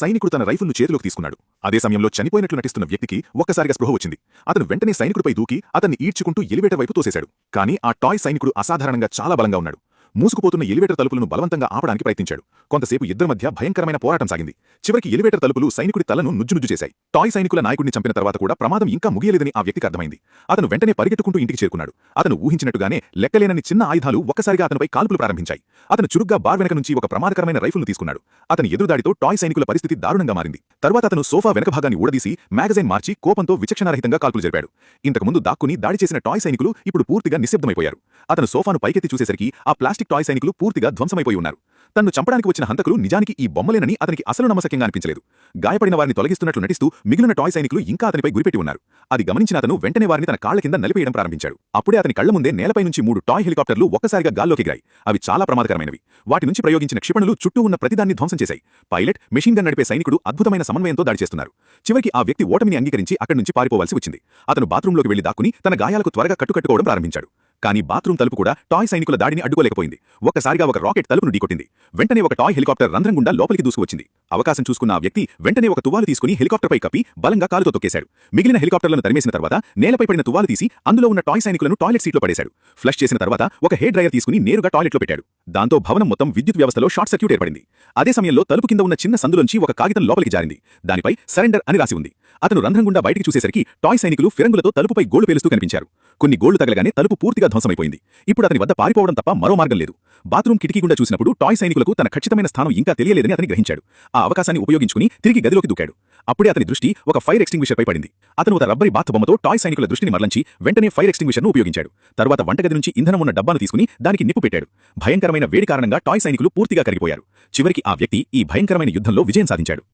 సైనికుడు తన రైఫిల్ను చేతిలోకి తీసుకున్నాడు. అదే సమయంలో చనిపోయినట్లు నటిస్తున్న వ్యక్తికి ఒక్కసారిగా స్పృహ వచ్చింది. అతను వెంటనే సైనికుడిపై దూకి అతన్ని ఈడ్చుకుంటూ ఎలివేటర్ వైపు తోసేశాడు. కానీ ఆ టాయ్ సైనికుడు అసాధారణంగా చాలా బలంగా ఉన్నాడు. మూసుకుపోతున్న ఎలివేటర్ తలుపులను బలవంతంగా ఆపడానికి ప్రయత్నించాడు. కొంతసేపు ఇద్దరి మధ్య భయంకరమైన పోరాటం సాగింది. చివరికి ఎలివేటర్ తలుపులు సైనికుడి తలను నుజ్జునుజ్జు చేశాయి. టాయ్ సైనికుల నాయకుడిని చంపిన తర్వాత కూడా ప్రమాదం ఇంకా ముగియలేదని ఆ వ్యక్తికి అర్థమైంది. అతను వెంటనే పరిగెట్టుకుంటూ ఇంటికి చేరుకున్నాడు. అతను ఊహించినట్టుగానే లెక్కలేనని చిన్న ఆయుధాలు ఒక్కసారిగా అతనిపై కాల్పులు ప్రారంభించాయి. అతను చురుగ్గా బార్ వెనక నుంచి ఒక ప్రమాదకరమైన రైఫిల్ను తీసుకున్నాడు. అతని ఎదురుదాడితో టాయ్ సైనికుల పరిస్థితి దారుణంగా మారింది. తర్వాత అతను సోఫా వెనక భాగాన్ని ఊడదీసి మ్యాగజైన్ మార్చి కోపంతో విచక్షణారహితంగా కాల్పులు జరిపాడు. ఇంతకుముందు దాక్కుని దాడి చేసిన టాయ్ సైనికులు ఇప్పుడు పూర్తిగా నిశ్శబ్దమైపోయారు. అతను సోఫాను పైకెత్తి చూసేసరికి ఆ ప్లాస్టిక్ టాయ్ సైనికులు పూర్తిగా ధ్వంసమైపోయి ఉన్నారు. తన్ను చంపడానికి వచ్చిన హంతకులు నిజానికి ఈ బొమ్మలేనని అతనికి అసలు నమ్మశక్యంగా అనిపించలేదు. గాయపడిన వారిని తొలగిస్తున్నట్లు నటిస్తూ మిగిలిన టాయ్ సైనికులు ఇంకా అతనిపై గురిపెట్టి ఉన్నారు. అది గమనించిన అతను వెంటనే వారిని తన కాళ్ల కింద నలిపేయడం ప్రారంభించాడు. అప్పుడే అతని కళ్ల ముందే నేలపై నుంచి 3 టాయ్ హెలికాప్టర్లు ఒక్కసారిగా గాల్లోకి ఎగిరాయి. అవి చాలా ప్రమాదకరమైనవి. వాటి నుంచి ప్రయోగించిన క్షిపణులు చుట్టూ ఉన్న ప్రతిదాన్ని ధ్వంసం చేశాయి. పైలట్, మెషిన్ గన్ నడిపే సైనికుడు అద్భుతమైన సమన్వయంతో దాడి చేస్తున్నారు. చివరికి ఆ వ్యక్తి ఓటమిని అంగీకరించి అక్కడి నుంచి పారిపోవాల్సి వచ్చింది. అతను బాత్రూంలోకి వెళ్లి దాక్కుని తన గాయాలకు త్వరగా కట్టుకట్టుకోవడం ప్రారంభించాడు. కానీ బాత్రూమ్ తలుపు కూడా టాయ్ సైనికుల దాడిని అడ్డుకోలేకపోయింది. ఒక్కసారిగా ఒక రాకెట్ తలుపును ఢీకొట్టింది. వెంటనే ఒక టాయ్ హెలికాప్టర్ రంధ్రం గుండా లోపలికి దూసుకువచ్చింది. అవకాశం చూసుకున్న ఆ వ్యక్తి వెంటనే ఒక తువాలు తీసుకుని హెలికాప్టర్పై కప్పి బలంగా కాలుతో తొక్కేశాడు. మిగిలిన హెలికాప్టర్లను తరిమేసిన తర్వాత నేలపై పడిన తువాలు తీసి అందులో ఉన్న టాయ్ సైనికులను టాయిలెట్ సీట్లో పడేశాడు. ఫ్లష్ చేసిన తర్వాత ఒక హెయిర్ డ్రైయర్ తీసుకుని నేరుగా టాయిలెట్లో పెట్టాడు. దాంతో భవనం మొత్తం విద్యుత్ వ్యవస్థలో షార్ట్ సర్క్యూట్ ఏర్పడింది. అదే సమయంలో తలుపు కింద ఉన్న చిన్న సందులోంచి ఒక కాగితం లోపలికి జారింది. దానిపై సరెండర్ అని రాసి ఉంది. అతను రంధ్రం గుండా బయటికి చూసేసరికి టాయ్ సైనికులు ఫిరంగులతో తలుపుపై గోళ్లు పేలుస్తూ కనిపించారు. కొన్ని గోళ్లు తగలగానే తలుపు పూర్తిగా ధ్వంసమైపోయింది. ఇప్పుడు అతని వద్ద పారిపోవడం తప్ప మరో మార్గం లేదు. బాత్రూమ్ కిటికీ గుండా చూసినప్పుడు టాయ్ సైనికులకు తన ఖచ్చితమైన స్థానం ఇంకా తెలియలేదని అతని గ్రహించాడు. ఆ అవకాశాన్ని ఉపయోగించుకుని తిరిగి గదిలోకి దూకాడు. అప్పుడే అతని దృష్టి ఒక ఫైర్ ఎక్స్టింగ్విషర్ పై పడింది. అతను ఒక రబ్బరీ బాత్ బొమ్మతో టాయ్ సైనికుల దృష్టిని మరలించి వెంటనే ఫైర్ ఎక్స్టింగ్విషర్ను ఉపయోగించాడు. తర్వాత వంటగది నుంచి ఇంధనం ఉన్న డబ్బాను తీసుకుని దానికి నిప్పు పెట్టాడు. భయంకరమైన వేడి కారణంగా టాయ్ సైనికులు పూర్తిగా కరిగిపోయారు. చివరికి ఆ వ్యక్తి ఈ భయంకరమైన యుద్ధంలో విజయం సాధించాడు.